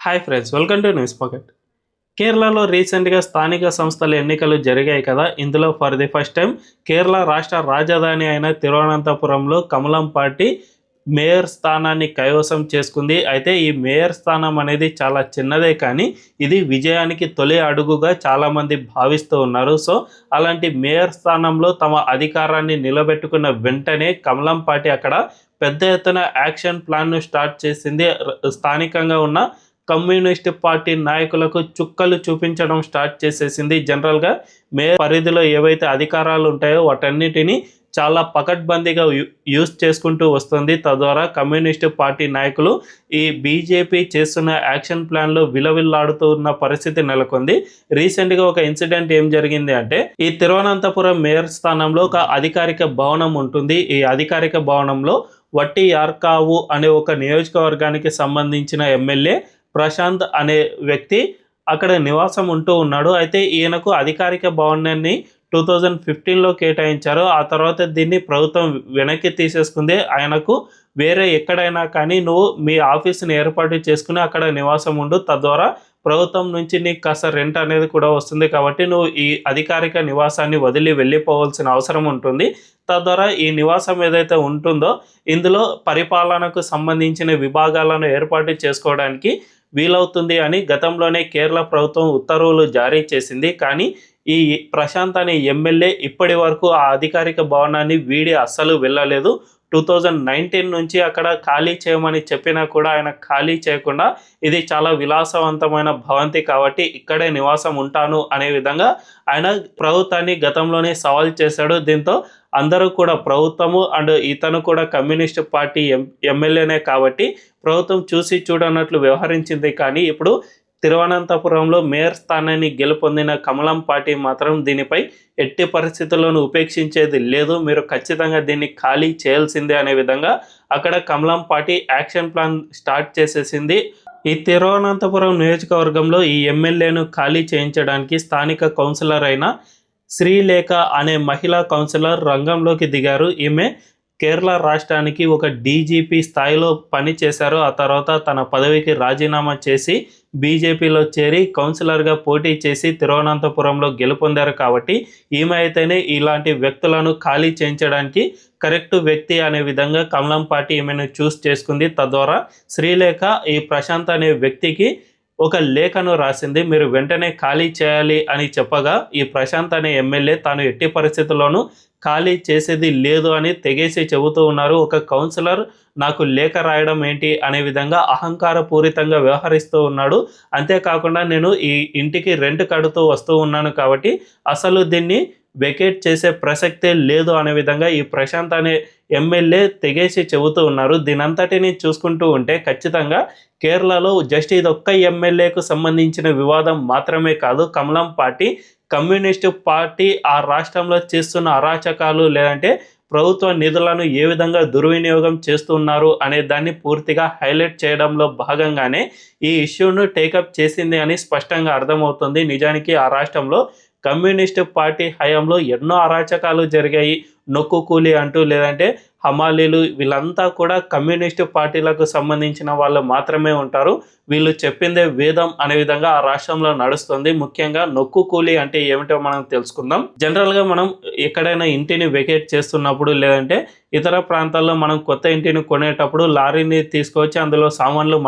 Hi friends, welcome to news pocket. కేరళలో రీసెంట్గా స్థానిక సంస్థల ఎన్నికలు జరిగాయి కదా. ఇందులో for the first time Kerala రాష్ట్ర రాజధాని అయిన తిరువనంతపురంలో కమలం పార్టీ మేయర్ స్థానాన్ని కైవసం చేసుకుంది. అయితే ఈ మేయర్ స్థానం అనేది చాలా చిన్నదే, కానీ ఇది విజయానికి తొలి అడుగుగా చాలామంది భావిస్తూ ఉన్నారు. సో అలాంటి మేయర్ స్థానంలో తమ అధికారాన్ని నిలబెట్టుకున్న వెంటనే కమలం పార్టీ అక్కడ పెద్ద ఎత్తున యాక్షన్ ప్లాన్ను స్టార్ట్ చేసింది. స్థానికంగా ఉన్న కమ్యూనిస్ట్ పార్టీ నాయకులకు చుక్కలు చూపించడం స్టార్ట్ చేసేసింది. జనరల్గా మేయర్ పరిధిలో ఏవైతే అధికారాలు ఉంటాయో వాటన్నిటిని చాలా పకడ్బందీగా యూజ్ చేసుకుంటూ వస్తుంది. తద్వారా కమ్యూనిస్ట్ పార్టీ నాయకులు ఈ బీజేపీ చేస్తున్న యాక్షన్ ప్లాన్లో విలవిల్లాడుతూ ఉన్న పరిస్థితి నెలకొంది. రీసెంట్గా ఒక ఇన్సిడెంట్ ఏం జరిగింది అంటే, ఈ తిరువనంతపురం మేయర్ స్థానంలో ఒక అధికారిక భవనం ఉంటుంది. ఈ అధికారిక భవనంలో వట్టి యార్కావు అనే ఒక నియోజకవర్గానికి సంబంధించిన ఎమ్మెల్యే ప్రశాంత్ అనే వ్యక్తి అక్కడ నివాసం ఉంటూ ఉన్నాడు. అయితే ఈయనకు అధికారిక భవనాన్ని 2015లో కేటాయించారు. ఆ తర్వాత దీన్ని ప్రభుత్వం వెనక్కి తీసేసుకుంది. ఆయనకు వేరే ఎక్కడైనా కానీ నువ్వు మీ ఆఫీస్ని ఏర్పాటు చేసుకుని అక్కడ నివాసం ఉండు, తద్వారా ప్రభుత్వం నుంచి నీకు కాస్త రెంట్ అనేది కూడా వస్తుంది, కాబట్టి నువ్వు ఈ అధికారిక నివాసాన్ని వదిలి వెళ్ళిపోవాల్సిన అవసరం ఉంటుంది. తద్వారా ఈ నివాసం ఏదైతే ఉంటుందో ఇందులో పరిపాలనకు సంబంధించిన విభాగాలను ఏర్పాటు చేసుకోవడానికి వీలవుతుంది అని గతంలోనే కేరళ ప్రభుత్వం ఉత్తర్వులు జారీ చేసింది. కానీ ఈ ప్రశాంత్ అనే ఎమ్మెల్యే ఇప్పటి వరకు ఆ అధికారిక భవనాన్ని వీడి అస్సలు వెళ్ళలేదు. 2019 నుంచి అక్కడ ఖాళీ చేయమని చెప్పినా కూడా ఆయన ఖాళీ చేయకుండా, ఇది చాలా విలాసవంతమైన భవంతి కాబట్టి ఇక్కడే నివాసం ఉంటాను అనే విధంగా ఆయన ప్రభుత్వాన్ని గతంలోనే సవాల్ చేశాడు. దీంతో అందరూ కూడా ప్రభుత్వము అండ్ ఇతను కూడా కమ్యూనిస్ట్ పార్టీ ఎమ్మెల్యేనే కాబట్టి ప్రభుత్వం చూసి చూడనట్లు వ్యవహరించింది. కానీ ఇప్పుడు తిరువనంతపురంలో మేయర్ స్థానాన్ని గెలుపొందిన కమలం పార్టీ మాత్రం దీనిపై ఎట్టి పరిస్థితుల్లోనూ ఉపేక్షించేది లేదు, మీరు ఖచ్చితంగా దీన్ని ఖాళీ చేయాల్సిందే అనే విధంగా అక్కడ కమలం పార్టీ యాక్షన్ ప్లాన్ స్టార్ట్ చేసేసింది. ఈ తిరువనంతపురం నియోజకవర్గంలో ఈ ఎమ్మెల్యేను ఖాళీ చేయించడానికి స్థానిక కౌన్సిలర్ అయిన శ్రీలేఖ అనే మహిళా కౌన్సిలర్ రంగంలోకి దిగారు. ఈమె కేరళ రాష్ట్రానికి ఒక డీజీపీ స్థాయిలో పనిచేశారు. ఆ తర్వాత తన పదవికి రాజీనామా చేసి బీజేపీలో చేరి కౌన్సిలర్గా పోటీ చేసి తిరువనంతపురంలో గెలుపొందారు. కాబట్టి ఈమె అయితేనే ఇలాంటి వ్యక్తులను ఖాళీ చేయించడానికి కరెక్ట్ వ్యక్తి అనే విధంగా కమలం పార్టీ ఈమెను చూస్ చేసుకుంది. తద్వారా శ్రీలేఖ ఈ ప్రశాంత్ అనే వ్యక్తికి ఒక లేఖను రాసింది. మీరు వెంటనే ఖాళీ చేయాలి అని చెప్పగా ఈ ప్రశాంత్ అనే ఎమ్మెల్యే తాను ఎట్టి పరిస్థితుల్లోనూ ఖాళీ చేసేది లేదు అని తెగేసి చెబుతూ ఉన్నారు. ఒక కౌన్సిలర్ నాకు లేఖ రాయడం ఏంటి అనే విధంగా అహంకారపూరితంగా వ్యవహరిస్తూ ఉన్నాడు. అంతేకాకుండా నేను ఈ ఇంటికి రెంట్ కడుతూ వస్తూ ఉన్నాను కాబట్టి అసలు దీన్ని వెకేట్ చేసే ప్రసక్తే లేదు అనే విధంగా ఈ ప్రశాంత్ అనే ఎమ్మెల్యే తెగేసి చెబుతూ ఉన్నారు. దీనంతటిని చూసుకుంటూ ఉంటే ఖచ్చితంగా కేరళలో జస్ట్ ఇదొక్క ఎమ్మెల్యేకు సంబంధించిన వివాదం మాత్రమే కాదు, కమలం పార్టీ కమ్యూనిస్టు పార్టీ ఆ రాష్ట్రంలో చేస్తున్న అరాచకాలు లేదంటే ప్రభుత్వ నిధులను ఏ విధంగా దుర్వినియోగం చేస్తున్నారు అనే దాన్ని పూర్తిగా హైలైట్ చేయడంలో భాగంగానే ఈ ఇష్యూను టేకప్ చేసింది అని స్పష్టంగా అర్థమవుతుంది. నిజానికి ఆ రాష్ట్రంలో కమ్యూనిస్టు పార్టీ హయాంలో ఎన్నో అరాచకాలు జరిగాయి. నొక్కు కూలి అంటూ లేదంటే హమాలీలు వీళ్ళంతా కూడా కమ్యూనిస్టు పార్టీలకు సంబంధించిన వాళ్ళు మాత్రమే ఉంటారు. వీళ్ళు చెప్పిందే వేదం అనే విధంగా ఆ రాష్ట్రంలో నడుస్తుంది. ముఖ్యంగా నొక్కు కూలి అంటే ఏమిటో మనం తెలుసుకుందాం. జనరల్గా మనం ఎక్కడైనా ఇంటిని వెకేట్ చేస్తున్నప్పుడు లేదంటే ఇతర ప్రాంతాల్లో మనం కొత్త ఇంటిని కొనేటప్పుడు లారీని తీసుకొచ్చి అందులో సామాన్లు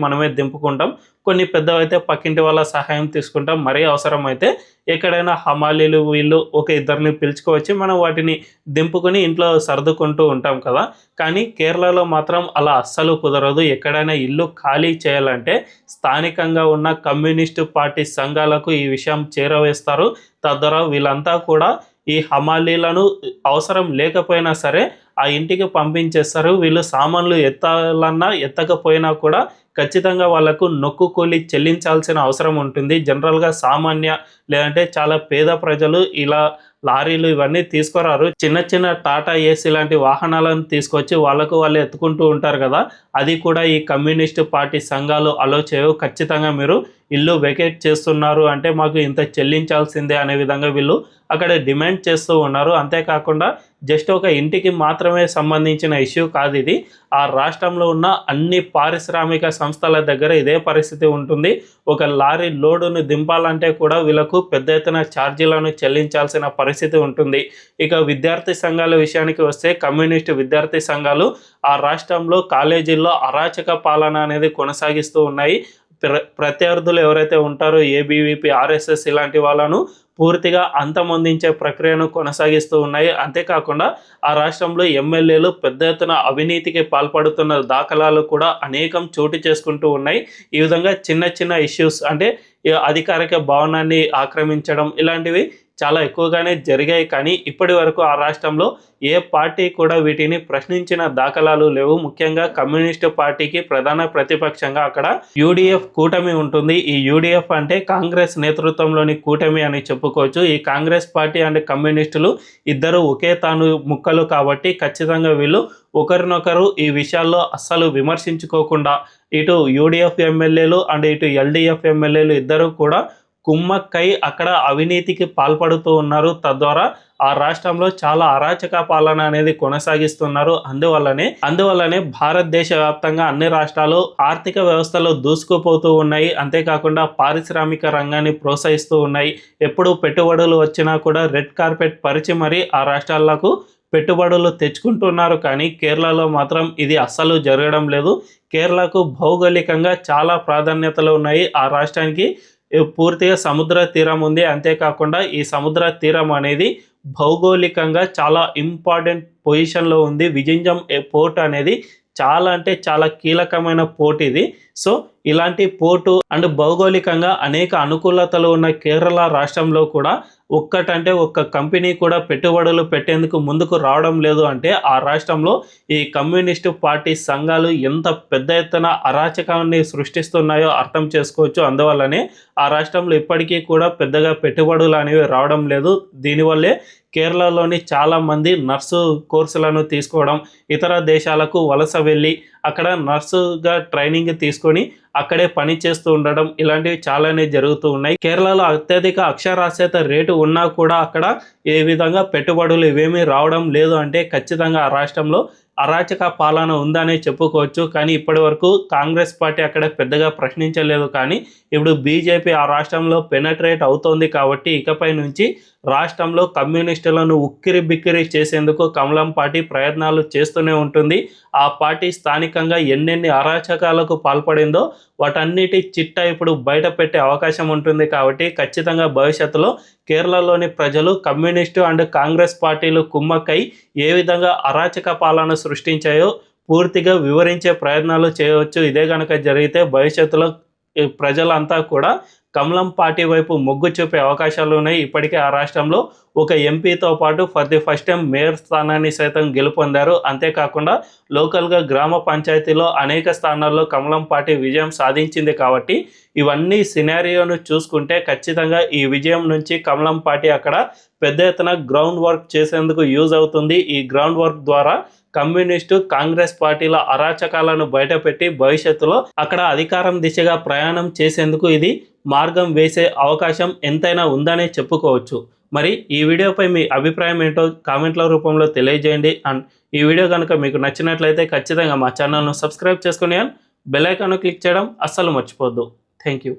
మనమే దింపుకుంటాం. కొన్ని పెద్దవైతే పక్కింటి వాళ్ళ సహాయం తీసుకుంటాం. మరీ అవసరమైతే ఎక్కడైనా హమాలీలు వీళ్ళు ఒక ఇద్దరిని పిలుచుకోవచ్చి మనం వాటిని దింపుకొని ఇంట్లో సర్దుకుంటూ ఉంటాం కదా. కానీ కేరళలో మాత్రం అలా అస్సలు కుదరదు. ఎక్కడైనా ఇల్లు ఖాళీ చేయాలంటే స్థానికంగా ఉన్న కమ్యూనిస్టు పార్టీ సంఘాలకు ఈ విషయం చేరవేస్తారు. తద్వారా వీళ్ళంతా కూడా ఈ హమాలీలను అవసరం లేకపోయినా సరే ఆ ఇంటికి పంపించేస్తారు. వీళ్ళు సామాన్లు ఎత్తాలన్నా ఎత్తకపోయినా కూడా ఖచ్చితంగా వాళ్ళకు నొక్కు కూలి చెల్లించాల్సిన అవసరం ఉంటుంది. జనరల్గా సామాన్య లేదంటే చాలా పేద ప్రజలు ఇలా లారీలు ఇవన్నీ తీసుకురారు. చిన్న చిన్న టాటా ఏసీ లాంటి వాహనాలను తీసుకొచ్చి వాళ్ళకు వాళ్ళు ఎత్తుకుంటూ ఉంటారు కదా. అది కూడా ఈ కమ్యూనిస్టు పార్టీ సంఘాలు అలో చేయవు. ఖచ్చితంగా మీరు ఇల్లు వెకేట్ చేస్తున్నారు అంటే మాకు ఇంత చెల్లించాల్సిందే అనే విధంగా వీళ్ళు అక్కడ డిమాండ్ చేస్తూ ఉన్నారు. అంతేకాకుండా జస్ట్ ఒక ఇంటికి మాత్రమే సంబంధించిన ఇష్యూ కాదు ఇది. ఆ రాష్ట్రంలో ఉన్న అన్ని పారిశ్రామిక సంస్థల దగ్గర ఇదే పరిస్థితి ఉంటుంది. ఒక లారీ లోడును దింపాలంటే కూడా వీళ్ళకు పెద్ద ఎత్తున ఛార్జీలను చెల్లించాల్సిన పరిస్థితి ఉంటుంది. ఇక విద్యార్థి సంఘాల విషయానికి వస్తే కమ్యూనిస్టు విద్యార్థి సంఘాలు ఆ రాష్ట్రంలో కాలేజీల్లో అరాచక పాలన అనేది కొనసాగిస్తూ ఉన్నాయి. ప్రత్యర్థులు ఎవరైతే ఉంటారో ఏబీవీపీ, ఆర్ఎస్ఎస్ ఇలాంటి వాళ్ళను పూర్తిగా అంతమొందించే ప్రక్రియను కొనసాగిస్తూ ఉన్నాయి. అంతేకాకుండా ఆ రాష్ట్రంలో ఎమ్మెల్యేలు పెద్ద ఎత్తున అవినీతికి పాల్పడుతున్న దాఖలాలు కూడా అనేకం చోటు చేసుకుంటూ ఉన్నాయి. ఈ విధంగా చిన్న చిన్న ఇష్యూస్ అంటే అధికారిక భవనాన్ని ఆక్రమించడం ఇలాంటివి చాలా ఎక్కువగానే జరిగాయి. కానీ ఇప్పటి వరకు ఆ రాష్ట్రంలో ఏ పార్టీ కూడా వీటిని ప్రశ్నించిన దాఖలాలు లేవు. ముఖ్యంగా కమ్యూనిస్టు పార్టీకి ప్రధాన ప్రతిపక్షంగా అక్కడ యూడిఎఫ్ కూటమి ఉంటుంది. ఈ యూడిఎఫ్ అంటే కాంగ్రెస్ నేతృత్వంలోని కూటమి అని చెప్పుకోవచ్చు. ఈ కాంగ్రెస్ పార్టీ అండ్ కమ్యూనిస్టులు ఇద్దరు ఒకే తాను ముక్కలు కాబట్టి ఖచ్చితంగా వీళ్ళు ఒకరినొకరు ఈ విషయాల్లో అస్సలు విమర్శించుకోకుండా ఇటు యూడిఎఫ్ ఎమ్మెల్యేలు అండ్ ఇటు ఎల్డిఎఫ్ ఎమ్మెల్యేలు ఇద్దరు కూడా కుమ్మక్కై అక్కడ అవినీతికి పాల్పడుతూ ఉన్నారు. తద్వారా ఆ రాష్ట్రంలో చాలా అరాచక పాలన అనేది కొనసాగిస్తున్నారు. అందువల్లనే భారతదేశ వ్యాప్తంగా అన్ని రాష్ట్రాలు ఆర్థిక వ్యవస్థలో దూసుకుపోతూ ఉన్నాయి. అంతేకాకుండా పారిశ్రామిక రంగాన్ని ప్రోత్సహిస్తూ ఉన్నాయి. ఎప్పుడు పెట్టుబడులు వచ్చినా కూడా రెడ్ కార్పెట్ పరిచి మరి ఆ రాష్ట్రాలకు పెట్టుబడులు తెచ్చుకుంటున్నారు. కానీ కేరళలో మాత్రం ఇది అస్సలు జరగడం లేదు. కేరళకు భౌగోళికంగా చాలా ప్రాధాన్యతలు ఉన్నాయి. ఆ రాష్ట్రానికి పూర్తిగా సముద్ర తీరం ఉంది. అంతేకాకుండా ఈ సముద్ర తీరం అనేది భౌగోళికంగా చాలా ఇంపార్టెంట్ పొజిషన్లో ఉంది. విజింజం పోర్ట్ అనేది చాలా అంటే చాలా కీలకమైన పోర్ట్ ఇది. సో ఇలాంటి పోర్టు అండ్ భౌగోళికంగా అనేక అనుకూలతలు ఉన్న కేరళ రాష్ట్రంలో కూడా ఒక్కటంటే ఒక్క కంపెనీ కూడా పెట్టుబడులు పెట్టేందుకు ముందుకు రావడం లేదు. అంటే ఆ రాష్ట్రంలో ఈ కమ్యూనిస్టు పార్టీ సంఘాలు ఎంత పెద్ద ఎత్తున అరాచకాన్ని సృష్టిస్తున్నాయో అర్థం చేసుకోవచ్చు. అందువల్లనే ఆ రాష్ట్రంలో ఇప్పటికీ కూడా పెద్దగా పెట్టుబడులు అనేవి రావడం లేదు. దీనివల్లే కేరళలోని చాలామంది నర్సు కోర్సులను తీసుకోవడం, ఇతర దేశాలకు వలస వెళ్ళి అక్కడ నర్సుగా ట్రైనింగ్ తీసుకొని అక్కడే పని చేస్తూ ఉండడం ఇలాంటివి చాలానే జరుగుతూ ఉన్నాయి. కేరళలో అత్యధిక అక్షరాస్యత రేటు ఉన్నా కూడా అక్కడ ఏ విధంగా పెట్టుబడులు ఇవేమీ రావడం లేదు. అంటే ఖచ్చితంగా ఆ రాష్ట్రంలో అరాచక పాలన ఉందనే చెప్పుకోవచ్చు. కానీ ఇప్పటి వరకు కాంగ్రెస్ పార్టీ అక్కడ పెద్దగా ప్రశ్నించలేదు. కానీ ఇప్పుడు బీజేపీ ఆ రాష్ట్రంలో పెనట్రేట్ అవుతోంది కాబట్టి ఇకపై నుంచి రాష్ట్రంలో కమ్యూనిస్టులను ఉక్కిరి బిక్కిరి చేసేందుకు కమలం పార్టీ ప్రయత్నాలు చేస్తూనే ఉంటుంది. ఆ పార్టీ స్థానికంగా ఎన్నెన్ని అరాచకాలకు పాల్పడిందో వాటన్నిటి చిట్టా ఇప్పుడు బయట పెట్టే అవకాశం ఉంటుంది. కాబట్టి ఖచ్చితంగా భవిష్యత్తులో కేరళలోని ప్రజలు కమ్యూనిస్టు అండ్ కాంగ్రెస్ పార్టీలు కుమ్మక్కై ఏ విధంగా అరాచక పాలన సృష్టించాయో పూర్తిగా వివరించే ప్రయత్నాలు చేయవచ్చు. ఇదే కనుక జరిగితే భవిష్యత్తులో ప్రజలంతా కూడా కమలం పార్టీ వైపు మొగ్గు చూపే అవకాశాలు ఉన్నాయి. ఇప్పటికే ఆ రాష్ట్రంలో ఒక ఎంపీతో పాటు for the first time mayor స్థానాన్ని సైతం గెలుపొందారు. అంతేకాకుండా లోకల్గా గ్రామ పంచాయతీలో అనేక స్థానాల్లో కమలం పార్టీ విజయం సాధించింది. కాబట్టి ఇవన్నీ సినారియోను చూసుకుంటే ఖచ్చితంగా ఈ విజయం నుంచి కమలం పార్టీ అక్కడ పెద్ద ఎత్తున గ్రౌండ్ వర్క్ చేసేందుకు యూజ్ అవుతుంది. ఈ గ్రౌండ్ వర్క్ ద్వారా కమ్యూనిస్టు కాంగ్రెస్ పార్టీల అరాచకాలను బయటపెట్టి భవిష్యత్తులో అక్కడ అధికారం దిశగా ప్రయాణం చేసేందుకు ఇది మార్గం వేసే అవకాశం ఎంతైనా ఉందనే చెప్పుకోవచ్చు. మరి ఈ వీడియోపై మీ అభిప్రాయం ఏంటో కామెంట్ల రూపంలో తెలియజేయండి. అండ్ ఈ వీడియో కనుక మీకు నచ్చినట్లయితే ఖచ్చితంగా మా ఛానల్ను సబ్స్క్రైబ్ చేసుకుని బెల్ ఐకాన్ క్లిక్ చేయడం అస్సలు మర్చిపోవద్దు. Thank you.